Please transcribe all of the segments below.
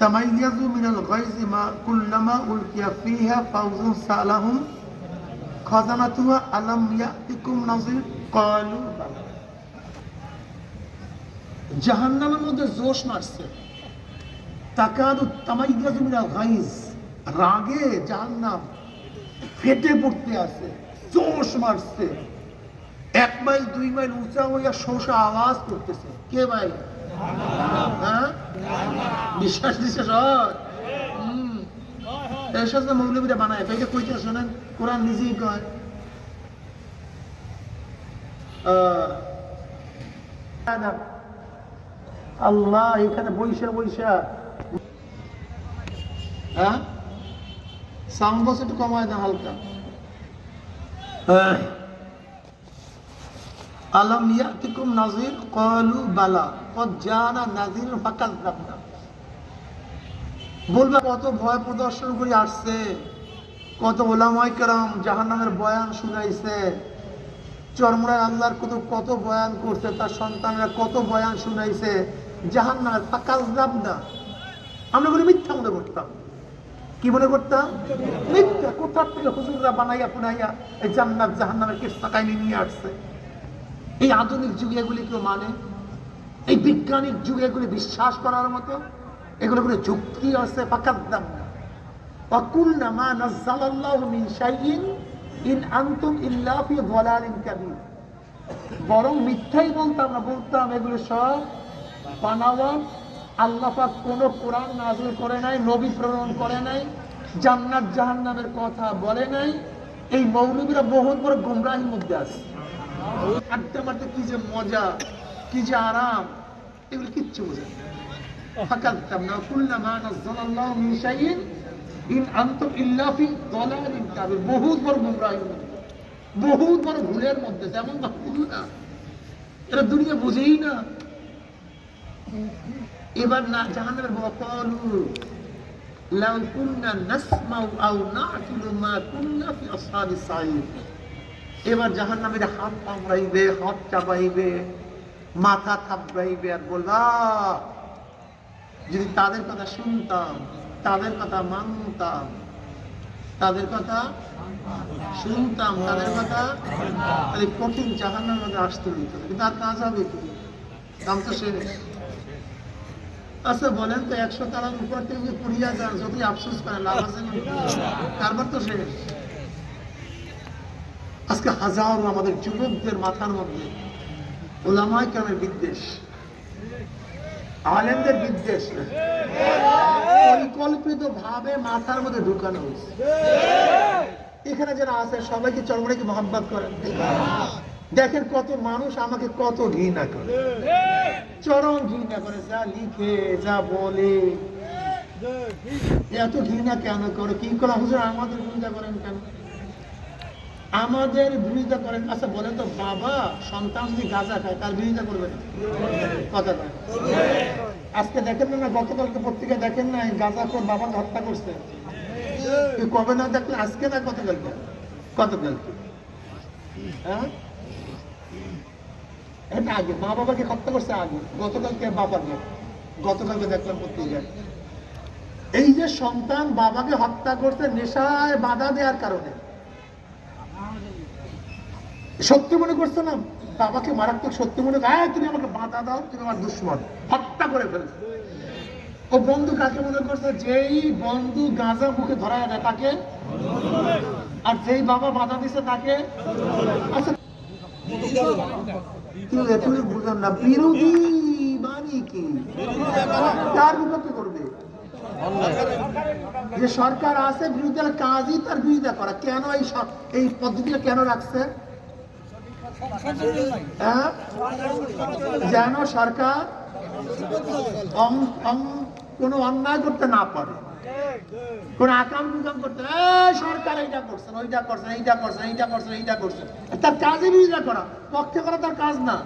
তামাইয়াজু মিনাল গায়জি মা কুল্লামা উলকিয়া ফিহা ফাউজুন সালাহুম খাজানাতুহা আলাম ইয়াতিকুম নাযির ক্বালু বালা। জাহান্নামের মধ্যে জোশ মারছে, তাকাদু তামাইয়াজু মিনাল গায়জ, রাগে জাহান্নাম ফেটে পড়তে আছে, জোশ মারছে, 1 মাইল 2 মাইল উঁচা হইয়া শোষা আওয়াজ করতেছে। কে ভাই? হ্যাঁ, বিশ্বাস দিচ্ছে সব। এর সাথে মৌলবীরা বানায় তাই কইতে শোনেন, কোরআন নিজেই কয় আল্লাহ এখানে বৈশা বৈশা। হ্যাঁ, সাউন্ড বক্স একটু কমায় দেন হালকা। আলাম ইয়াতিকুম নাযির ক্বালু বালা ক্বাদ জানা নাযির ফাকাযযাবনা। বলবে কত ভয় প্রদর্শন করে আসছে, কত ওলামায়ে কেরাম জাহান্নামের বয়ান শুনাইছে, চরমরায় আল্লাহর কত বয়ান করছে, তার সন্তানরা কত বয়ান শুনাইছে জাহান্নামের। ফাকাযযাবনা, আমরা বলি মিথ্যা মনে করতাম। কি মনে করতাম? মিথ্যা। কোথা থেকে হুজুররা বানাইয়া পুনাইয়া এই জান্নাত জাহান্নামের কিস্সা কাহিনী নিয়ে আসছে। এই আধুনিক যুগে এগুলি কেউ মানে? এই বৈজ্ঞানিক যুগে এগুলি বিশ্বাস করার মতো? এগুলো কোনো যুক্তি আছে? ফাকাযযাবনা ওয়া কুল্লা মা নাযালাল্লাহু মিন শাইইন ইন আনতুম ইল্লা ফি যালালিন কাবীর। বরং মিথ্যাই বলতাম না, বলতাম এগুলো সব বানাওয়া। আল্লাহ পাক কোনো কোরআন নাযিল করে নাই, নবী প্রেরণ করে নাই, জান্নাত জাহান্নামের কথা বলে নাই। এই মৌলবীরা বহুত বড় গুমরাহির মধ্যে আছে। আড্ডা মারতে কি যে মজা, কি যে আরাম, এগুলো কিচ্ছু বোঝে না। ফাকাযযাবনা কুল্লামা নাযালাল্লাহু মিন শাইইন ইন আনতুম ইল্লা ফি যালালিন কাবীর। বহুত বড় গুমরাহির মধ্যে, বহুত বড় ভুলের মধ্যে। যেমন ভুল না, এরা দুনিয়া বুঝেই না। এবার না জাহান্নামের ওয়াকালু লাউ কুননা নাসমাউ আও না'কিলু মা কুননা ফি আসহাবিস সাঈর। এবার জাহান্নামের হাত কামড়াইবে, হাত চাপাইবে, মাথা থাপড়াইবে আর বলবা যদি তাদের কথা শুনতাম, তাদের কথা মানতাম, তাদের কথা শুনতাম, তাদের কথা, তাহলে কঠিন জাহান্নামের মধ্যে আসতে দিত। কিন্তু আর কাজ হবে কি? কাম তো শেষ। আচ্ছা বলেন তো, 100 তালার উপর থেকে পুড়িয়া যান, যতই আফসোস করেন লাভ আছে না? কারবার তো শেষ। আজকে হাজারো আমাদের যুবকদের মাথার মধ্যে ওলামায়ে কেরামের বিদ্বেষ, আলেমদের বিদ্বেষ পরিকল্পিত ভাবে মাথার মধ্যে ঢুকানো হয়েছে। এখানে যারা আছে সবাইকে চরমরাইকে মহব্বত করেন। দেখেন কত মানুষ আমাকে কত ঘৃণা করে, চরম ঘৃণা করে, যা লিখে যা বলে। এত ঘৃণা কেন করে? কি করে? হুজুর আমাদের বিরোধিতা করেন কেন? আমাদের বিরোধিতা করেন। আচ্ছা বলেন তো, বাবা সন্তান যদি গাঁজা খায় তার বিরোধিতা করবেন? কথা নয়। আজকে দেখেন না, গতকালকে পত্রিকায় দেখেন না, গাঁজাখোর বাবাকে হত্যা করছে। কবে না দেখলে? আজকে না গতকালকে? গতকালকে। হ্যাঁ, এটা আগে মা বাবাকে হত্যা করছে, আগে গতকালকে বাবাকে, গতকালকে দেখলাম পত্রিকায়। এই যে সন্তান বাবাকে হত্যা করছে নেশায় বাধা দেওয়ার কারণে। সত্যি মনে করছে না, বাবাকে মারাত্মক সত্যি মনে করে, তুমি আমাকে বাধা দাও, তুমি আমার দুশ্মন, হত্যা করে ফেলছে। ও বন্ধু কাকে মনে করছে? যেই বন্ধু গাঁজা মুখে ধরা দেয় তাকে, আর যেই বাবা বাধা দিছে তাকে। আচ্ছা তুমি বুঝেন না, বিরোধী মানে কি? কার বিপক্ষে করবে? যে সরকার আছে বিরোধী কাজই তার বিরোধিতা করা। কেন এই পদ্ধতিটা কেন রাখছে? যেন সরকার কোন অন্যায় করতে না পারে, কোন আকাম বিকাম করতে। সরকার এইটা করছেন, ওইটা করছেন, এইটা করছেন, এইটা করছেন, এইটা করছেন, তার কাজে বিরোধিতা করা, পক্ষে করা তার কাজ না।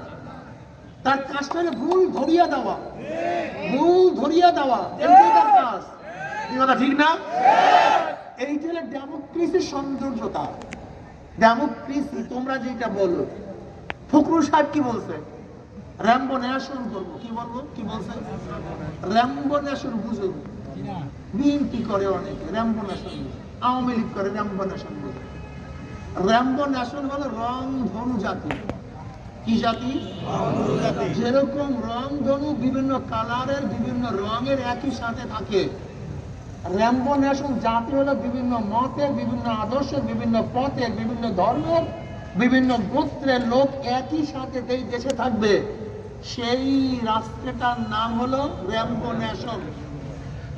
তার কাজটা হলে ভুল ধরিয়ে দেওয়া, ভুল ধরিয়ে দেওয়া, এটাই তার কাজ। এই কথা ঠিক না? এইটা হলো ডেমোক্রেসির সৌন্দর্যতা। ডেমোক্রেসি তোমরা যেটা বলো। ফখরুল সাহেব কি বলছে? র্যাম্বো নেশন করবো। কি বলবো? কি বলছে? র্যাম্বো নেশন বুঝুন। বিএনপি করে অনেকে, র্যাম্বো ন্যাশন বোঝে। আওয়ামী লীগ করে র্যাম্বো ন্যাশন বোঝে। র্যাম্বো ন্যাশন হলো রং ধনু জাতি। কি জাতি? যেরকম রং ধনু বিভিন্ন কালারের বিভিন্ন রঙের একই সাথে থাকে, র্যাম্বো ন্যাশন জাতি হলো বিভিন্ন মতের, বিভিন্ন আদর্শের, বিভিন্ন পথের, বিভিন্ন ধর্মের, বিভিন্ন গোত্রের লোক একই সাথে এই দেশে থাকবে। সেই রাষ্ট্রটার নাম হলো র্যাম্বো ন্যাশন।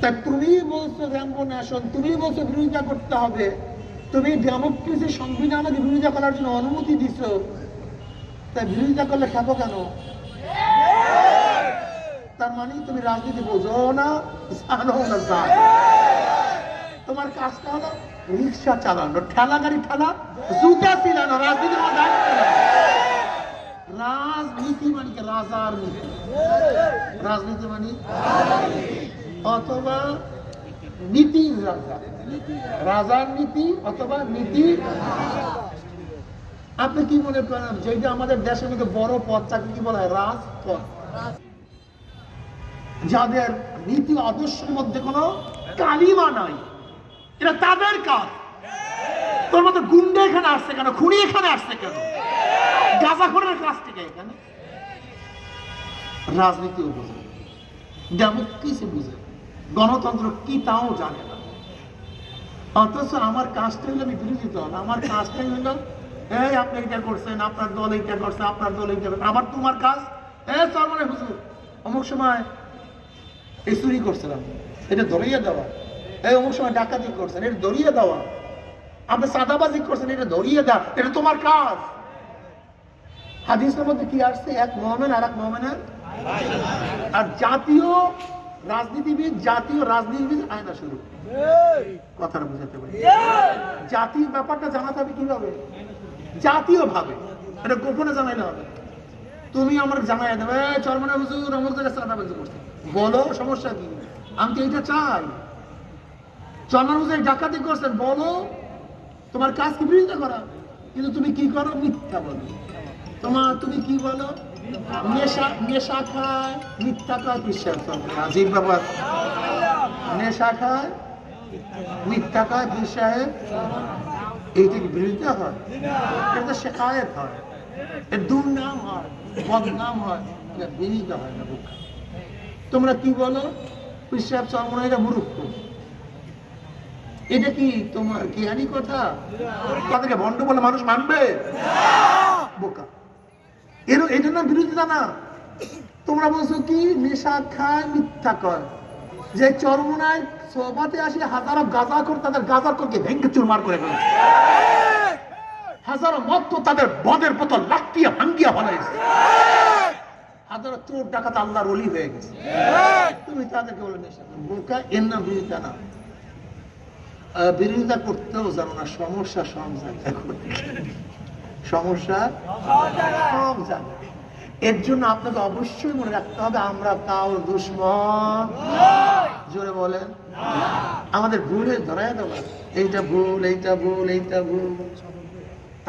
তা তুমি বলছো র্যাম্বো ন্যাশন, তুমি বলছো বিরোধিতা করতে হবে, তুমি ডেমোক্রেসি সংবিধানের বিরোধিতা করার জন্য অনুমতি দিছো, তাই বিরোধিতা করলে খাবো কেন? তার মানে তুমি রাজনীতি বোঝো না, জানো না। তোমার কাজটা হলো রিক্সা চালানো, ঠেলা গাড়ি ঠেলা, জুতা ছিলানো, রাজনীতি রাজনীতি মানে কি? রাজার নীতি। রাজনীতি মানে অথবা নীতির রাজা, রাজার নীতি অথবা নীতি। আপনি কি মনে করেন যেটা আমাদের দেশের মধ্যে বড় পদ তাকে কি বলা হয়? রাজপথ। যাদের নীতি আদর্শের মধ্যে কোনো কালিমা নাই, এটা তাদের কাজ। তোর মতো গুন্ডা এখানে আসছে কেন? খুনি এখানে আসছে কেন? গাঁজাখোরের কাছ থেকে এখানে রাজনীতিও বোঝে, ডেমোক্রেসি বুঝে, গণতন্ত্র কি তাও জানে না। অথচ আমার কাজটা হলো আমি বিরোধিতা হল, আমার কাজটাই হলো এই আপনি এটা করছেন, আপনার দল এইটা করছে, আপনার দল এইটা করছে। আবার তোমার কাজ চল মানে হুজুর অমুক সময় এই চুরি করছিলাম, এটা ধরিয়ে দেওয়া। এই অমুক সময় ডাকাতি করছেন, এটা ধরিয়ে দেওয়া। আপনি সাদাবাজি করছেন, এটা ধরিয়ে দেওয়া। এটা তোমার কাজ। হাদিসের মধ্যে কি আসছে? এক মুমিন আর এক মুমিনের। আর জাতীয় রাজনীতিবিদ, জাতীয় রাজনীতিবিদ আয়না শুরু। কথাটা বুঝাতে পারি? জাতির ব্যাপারটা জানাতে হবে কিভাবে? জাতীয় ভাবে, এটা গোপনে জানাইলে হবে। তুমি আমার জানাই দেবে চরমনে হুজুর অমুক জায়গায় সাদাবাজি করছে, বলো সমস্যা কি? আমি তো এইটা চাই। চরমনে হুজুর ডাকাতি করছেন, বলো। তোমার কাজ কি? বিরোধিতা করা। কিন্তু তুমি কি করো? মিথ্যা বলো। তুমি কি বলো? নেশা খায়, মিথ্যা খায়, বিশ্বাস করে। আজীব ব্যাপার। নেশা খায়, মিথ্যা খায়, বিশ্বাস। এইটা কি বিরোধিতা হয়? এটা তো শেখায়ত হয়, এর দুর্নাম হয়, বদনাম হয়, এটা বিরোধিতা হয় না। তোমরা কি বলো? বিশ্বাস চরমনা, এটা মূর্খ। এটা কি তোমার জ্ঞানী কথা? তাদেরকে ভণ্ড বলে মানুষ মানবে? বোকা। এটা না বিরোধিতা না। তোমরা বলছো কি? নেশা খায়, মিথ্যা কয়। যে চরমনায় সোহবাতে আসি হাজারো গাঁজাখোর, তাদের গাঁজাখোরকে ভেঙ্গে চুরমার করে ফেলেছে। হাজারো মদ তো তাদের বদের বোতল লাফিয়ে ভাঙ্গিয়া ফেলেছে। হাজারো চোর ডাকাত আল্লাহর ওলি হয়ে গেছে। তুমি তাদেরকে বলে নেশা বোকা। এর না বিরোধিতা না। বিরোধিতা করতেও জানো না। সমস্যা সব জায়গায়, সমস্যা সব জায়গায়। এর জন্য আপনাকে অবশ্যই মনে রাখতে হবে আমরা কাউর দুশমন। জোরে বলেন। আমাদের ভুলে ধরাই দেওয়া, এইটা ভুল, এইটা ভুল, এইটা ভুল,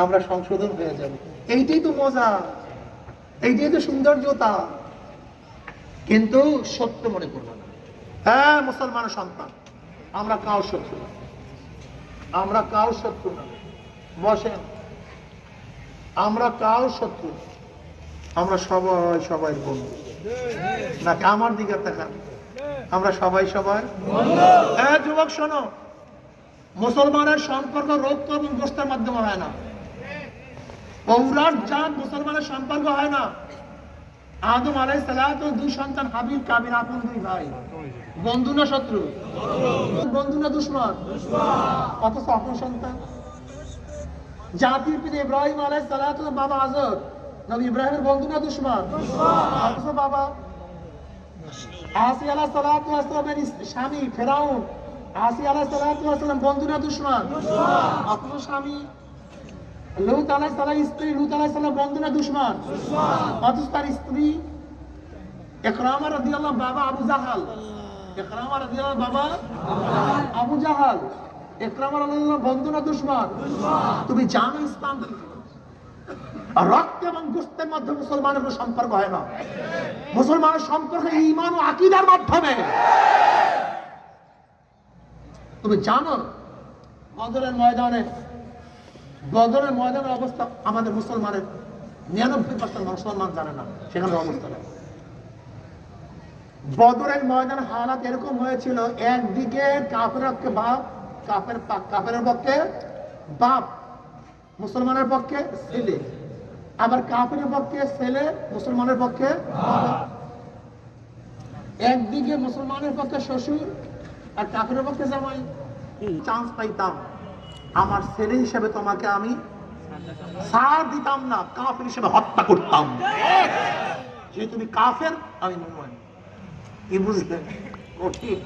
আমরা সংশোধন হয়ে যাব। এইটাই তো মজা, এইটাই তো সৌন্দর্যতা। কিন্তু সত্য মনে করবো না। হ্যাঁ, মুসলমানের সন্তান, আমরা কাউর শত্রু না, আমরা কাউর শত্রু না। বসেন, আমরা কাউর শত্রু, আমরা সবাই সবাই বন্ধু। নাকি আমার দিকে তাকান, আমরা সবাই সবাই। হ্যাঁ যুবক শোনো, মুসলমানের সম্পর্ক রক্ত এবং গোস্তের মাধ্যমে হয় না। পৌরাট জাত মুসলমানের সম্পর্ক হয় না। আদম আলাইহিস সালাত ও দুই সন্তান হাবিল কাবিল আপন দুই ভাই। বন্ধু না শত্রু? বন্ধু না দুশমন? অথচ আপন সন্তান। জাতির পিতা ইব্রাহিম আলাইহিস সালাত ও বাবা আজর, নবী ইব্রাহিমের বন্ধু না দুশমন? অথচ বাবা। আসি আলাইহিস সালাত ও সালামের স্বামী ফেরাউন, আসি আলাইহিস সালাত ও সালাম বন্ধু না দুশমন? অথচ স্বামী। লূত আলাইহিস সালাম স্ত্রী, লূত আলাইহিস সালাম বন্ধু না দুশমন? অথচ তার স্ত্রী। ইকরামা রাদিয়াল্লাহু বাবা আবু জাহাল, ইকরামা রাদিয়াল্লাহু বাবা আবু জাহাল, ইকরামা রাদিয়াল্লাহু বন্ধু না দুশমন? তুমি জানো ইসলাম রক্ত এবং গোশতের মাধ্যমে মুসলমানের কোনো সম্পর্ক হয় না। মুসলমানের সম্পর্ক ঈমান ও আকীদার মাধ্যমে। তুমি জানো বদরের ময়দানের অবস্থা আমাদের মুসলমানের 99% মুসলমান জানে না সেখানে অবস্থা নেই। বদরের ময়দান হালাত এরকম হয়েছিল, একদিকে কাফেরের পক্ষে বাপ, মুসলমানের পক্ষে ছেলে, আবার কাফেরের পক্ষে ছেলে, মুসলমানের পক্ষে বাবা। একদিকে মুসলমানের পক্ষে শ্বশুর আর কাফেরের পক্ষে জামাই। চান্স পাইতাম আমার ছেলে হিসেবে তোমাকে আমি ছাড় দিতাম না, কাফের হিসেবে হত্যা করতাম। যে তুমি কাফের, আমি মুমিন। কি বুঝলেন? কঠিন।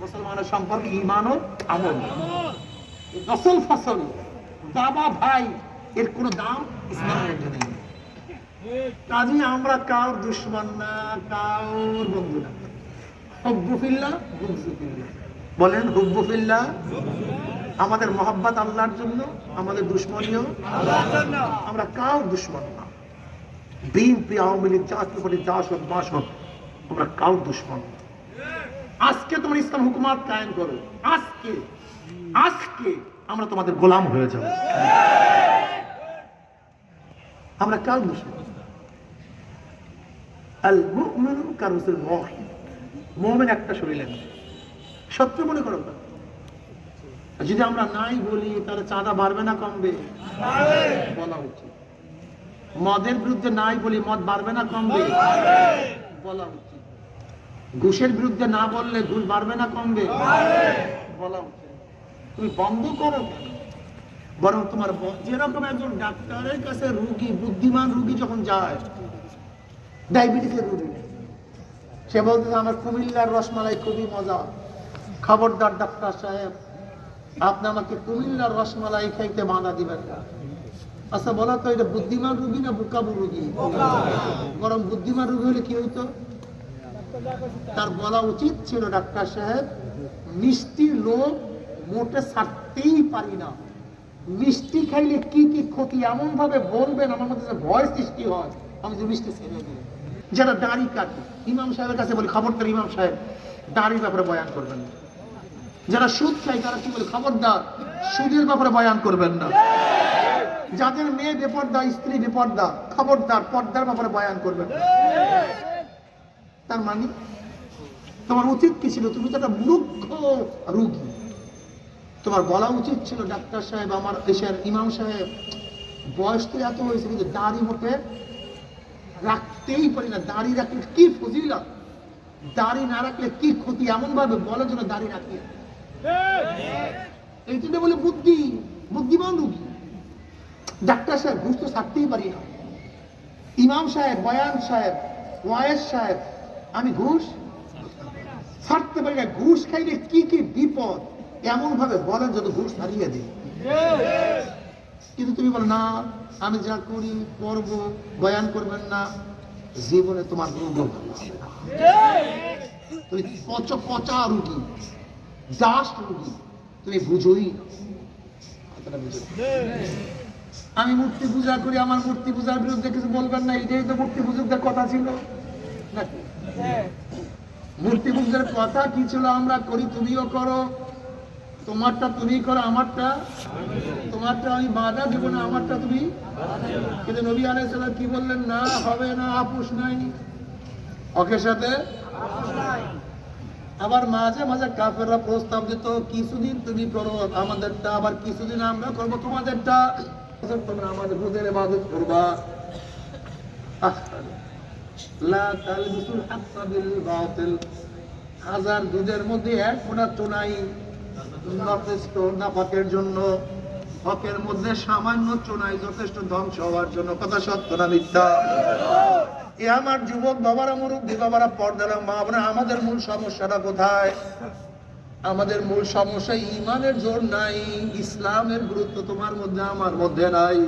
মুসলমানের সম্পর্কে ঈমান ও আমল, নসল ফসল, বাবা ভাই, এর কোনো দাম ইসলামের মধ্যে নেই। কাজী আমরা কার দুশমন না, কার বন্ধু না। হুব্বু ফিল্লাহ, বুগযু ফিল্লাহ। বলেন হুব্বু ফিল্লাহ, আমাদের মহব্বত আল্লাহর জন্য, আমাদের দুশমনীয় আল্লাহর জন্য। আমরা কার দুশমন না। বিএনপি, আওয়ামী লীগ, জাতীয় পার্টি, জাসদ, বাসদ, আমরা কার দুশমন না। আজকে তোমার ইসলাম হুকুমাত কায়েম করো, আজকে আমরা তোমাদের গোলাম হয়ে যাব। আমরা কার দুশমন? আল মুমিনু কারুসুল ওয়াহিদ। মুমিন একটা শরীরের শত্রু মনে করো না। যদি আমরা নাই বলি তাহলে চাঁদা বাড়বে না কমবে? বলা উচিত। মদের বিরুদ্ধে নাই বলি মদ বাড়বে না কমবে? বলা উচিত। ঘুষের বিরুদ্ধে না বললে ঘুষ বাড়বে না কমবে? বলা উচিত। তুমি বন্ধ করো কেন? বরং তোমার যেরকম একজন ডাক্তারের কাছে রুগী, বুদ্ধিমান রুগী যখন যায়, ডায়াবেটিসের রুগী, সে বলতে আমার কুমিল্লার রসমালাই খুবই মজা, খবরদার ডাক্তার সাহেব আপনি আমাকে কুমিল্লার রসমালাই খাইতে বাধা দিবেন না। আচ্ছা বলা তো, এটা বুদ্ধিমান রুগী না বোকাবু রুগী? বরং বুদ্ধিমান রুগী হলে কি হইতো? তার বলা উচিত ছিল, ডাক্তার সাহেব মিষ্টির লোভ মোটে ছাড়তেই পারি না, মিষ্টি খাইলে কি কি ক্ষতি এমন ভাবে বলবেন আমার মধ্যে ভয় সৃষ্টি হয়, আমি যে মিষ্টি ছেড়ে দিই। যারা দাড়ি কাটে, ইমাম সাহেবের কাছে বলি খবরদার ইমাম সাহেব দাড়ির ব্যাপারে বয়ান করবেন না। যারা সুদ খায় তারা কি বলে, খবরদার সুদের ব্যাপারে বয়ান করবেন না। যাদের মেয়ে বেপর্দা, স্ত্রী বেপর্দা, খবরদার পর্দার ব্যাপারে বয়ান করবেন না। তার মানে তোমার উচিত কি ছিল? তুমি তো একটা মূর্খ রোগী, তোমার বলা উচিত ছিল ডাক্তার সাহেব আমার দেশের ইমাম সাহেব বয়স তো এত হয়েছে কিন্তু দাড়ি মোটে রাখতেই পারি না, দাড়ি রাখলে কি ফজিলত, দাড়ি না রাখলে কি ক্ষতি, এমন ভাবে বলার জন্য দাড়ি রাখি। এই জন্য বলে বুদ্ধিমান রুগী। ডাক্তার সাহেব ঘুষ তো ছাড়তেই পারি না, ইমাম সাহেব, বয়ান সাহেব, ওয়ায়েজ সাহেব আমি ঘুষ ছাড়তে পারি না। ঘুষ খাইলে কি কি বিপদ এমন ভাবে বলেন যত ঘুষ ছাড়িয়ে দিই। কিন্তু তুমি বলো না আমি যা করি করবো, বয়ান করবেন না, জীবনে তোমার রোগ ভালো হবে না। তুমি পচা রুগী, দাস রুগী, তুমি বুঝোই না। আমি মূর্তি পূজা করি, আমার মূর্তি পূজার বিরুদ্ধে কিছু বলবেন না, এটাই তো মূর্তি পূজার কথা ছিল নাকি? মূর্তি পূজার কথা কি ছিল? আমরা করি, তুমিও করো, তোমারটা তুমি করো, আমারটা তোমারটা আমি বাধা দেব না, আমারটা তুমি। কিন্তু নবী আলাইহিস সালাম কি বললেন? না হবে না, আপোষ নাই, হকের সাথে। আবার মাঝে মাঝে কাফেররা প্রস্তাব দিত, কিছুদিন তুমি করো আমাদেরটা, আবার কিছুদিন আমরা করবো তোমাদেরটা, তোমরা আমাদের বুঝের ইবাদত করবা। লা তালবিসুল হাক্কা বিল বাতিল। হাজার দুধের মধ্যে এক ফোঁটা চুনাই যথেষ্ট নাফাকের জন্য, হকের মধ্যে সামান্য চুনাই যথেষ্ট ধ্বংস হওয়ার জন্য। কথা সত্য না মিথ্যা? এ আমার যুবক বাবারা, মুরব্বী বাবারা, পর্দারা মা বোনেরা, আমাদের মূল সমস্যাটা কোথায়? আমাদের মূল সমস্যা ঈমানের জোর নাই, ইসলামের গুরুত্ব তোমার মধ্যে আমার মধ্যে নাই।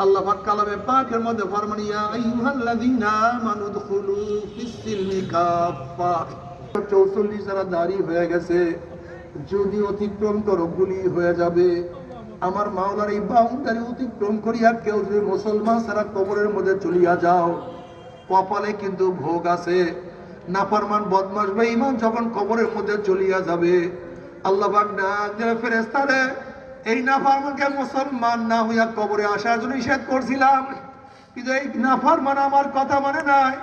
আল্লাহ পাক কালামে পাকের মধ্যে ফরমান, ইয়া আইয়ুহাল্লাযীনা আমানু দুখুলু ফিস-সিলমি কাফা। 44 যারা দাঁড়ি হয়ে গেছে, যদি অতিক্রম করো গুলি হয়ে যাবে। আমার মাওলার এই বাউন্ডারি অতিক্রম করিয়া কেউ যদি মুসলমান সারা কবরের মধ্যে চলিয়া যাও, কপালে কিন্তু ভোগ আছে। নাফরমান বদমাশ বেঈমান যখন কবরের মধ্যে চলিয়া যাবে, আল্লাহ পাক ডাক দেবে ফেরেশতারে, এই নাফরমানকে মুসলমান না হইয়া কবরে আসার জন্য নিষেধ করছিলাম, কিন্তু এই নাফরমান আমার কথা মানে নাই,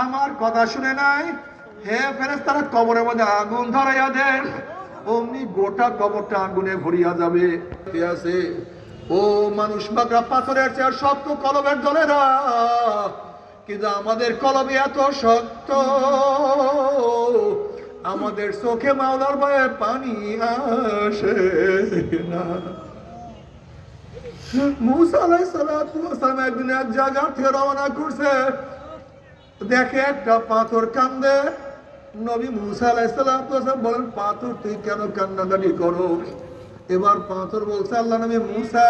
আমার কথা শুনে নাই। হে ফেরেশতারা, কবরের মধ্যে আগুন ধরাইয়া দেন। অমনি গোটা কবরটা আগুনে ভরিয়া যাবে। ঠিক আছে? ও মানুষ মাত্রা পাথরের চেয়ে শক্ত কলবের দলেরা, কিন্তু আমাদের কলবে এত শক্ত, আমাদের চোখে মাওলার ভয়ে পানি আসে না। মুসা আলাইহিস সালাতু ওয়াস সালাম একদিন এক জায়গা থেকে রওনা করছে, দেখে একটা পাথর কান্দে। নবী মুসা আলাইহিস সালাতু ওয়াস সালাম বলেন, পাথর তুই কেন কান্নাকাটি করো? এবার পাথর বলছে, আল্লাহ নবী মুসা,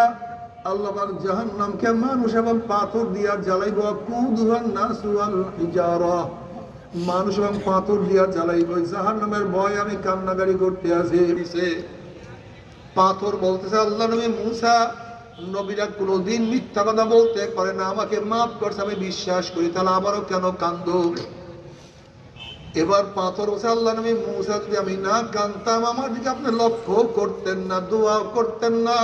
আল্লাহ পাক জাহান্নামকে মানুষ এবং পাথর দিয়া জ্বালাইব, কুদুহান নাসু ওয়াল হিজারা, মানুষ এবং পাথর দিয়া জ্বালাইব, জাহান্নামের ভয় আমি কান্নাকাটি করতে আছি। পাথর বলতেছে, আল্লাহ নবী মুসা, নবীরা কোনোদিন মিথ্যা কথা বলতে পারে না, আমাকে মাফ করছে, আমি বিশ্বাস করি, তাহলে আবারও কেন কান্দো? এবার পাথর বলছে, আল্লাহ নবী মুসা, যদি আমি না কান্দতাম আমার দিকে আপনি লক্ষ্য করতেন না, দোয়া করতেন না,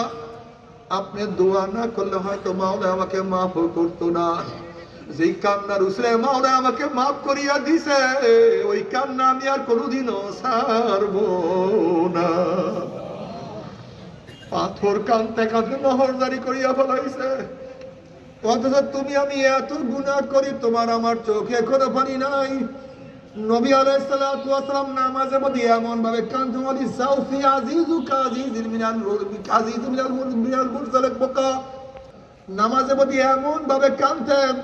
আপনি দোয়া না করলে হয়তো মাওলা আমাকে মাফ করতো না। যেই কান্নার উসলে মাওলা আমাকে মাফ করিয়া দিছে, ওই কান্না আমি আর কোনোদিনও ছাড়বো না। পাথর কানতে কানতে নহর জারি করিয়া ফেলাইছে, অথচ তুমি আমি এত গুনাহ করি, তোমার আমার চোখে এখনো পানি নাই। নবী আলাইহিস সালাতু ওয়াস সালাম নামাজের মধ্যে এমন ভাবে কানতেন, ওয়ালি সাউফি আজিজু কাজিজিল মিনাল আজিজু মিনাল মুরসালিক বকা, নামাজের মধ্যে এমন ভাবে কানতেন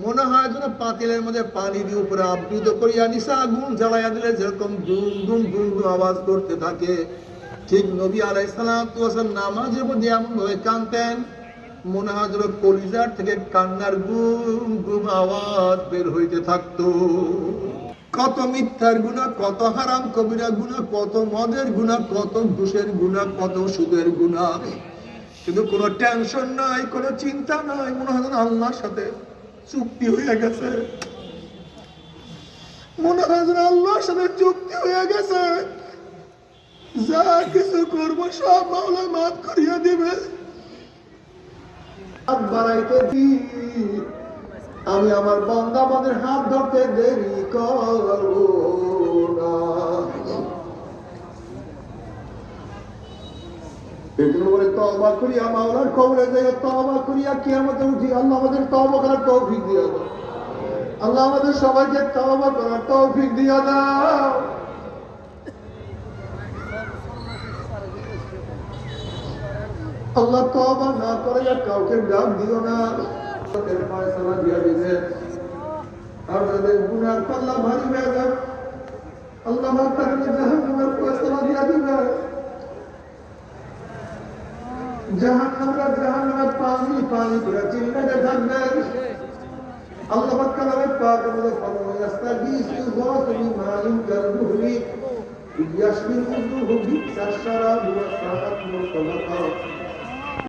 মনে হয় যেন পাতিলের মধ্যে পানি দিয়ে উপরে আবৃত করিয়া নিশা আগুন জ্বালাইয়া দিলে যেরকম দুম দুম দুম দুম আওয়াজ করতে থাকে, ঠিক নবী আলাইহিস সালাতু ওয়াস সালাম নামাজের মধ্যে এমন ভাবে কানতেন মনে হয় যেন কলিজার থেকে কান্নার গুম গুম আওয়াজ বের হইতে থাকতো। কত মিথ্যার গুনাহ, কত হারাম কবিরা গুনাহ, কত মদের গুনাহ, কত ঘুষের গুনাহ, কত সুদের গুনাহ, কিন্তু কোনো টেনশন নাই, কোনো চিন্তা নাই, মনে হয় আল্লাহর সাথে চুক্তি হয়ে গেছে, মনে হয় আল্লাহর সাথে চুক্তি হয়ে গেছে, যা কিছু করবো সব মাওলা মাফ করিয়া দিবে। হাত বাড়াইতে দি, আমি আমার বান্দা আমাদের হাত ধরতে দেরি করবো না। এজন্য বলে তওবা করিয়া মাওলার কবরে যাইয়া তওবা করিয়া কিয়ামতে উঠি। আল্লাহ আমাদের তওবা করার তৌফিক দিয়া দাও। আল্লাহ আমাদের সবাইকে তওবা করার তৌফিক দিয়া দাও। আল্লাহ তওবা না করে কাউকে ডাক দিও না, ফয়সালা দিয়া দিবে। আর যাদের গুনার পাল্লা ভারী হয়ে যাবে, আল্লাহ তাআলা জাহান্নামের ফয়সালা দিয়া দিবে। জাহান্নামের পানি পানি করে চিল্লাতে থাকবে। আল্লাহ কালামে পাক বলে, ফামায়াস্তাগীসু যাতুল মালিন কালবুহরি ইয়াশবিল উযুহু বিসাশরাব ওয়া সাআত মুতালাকা।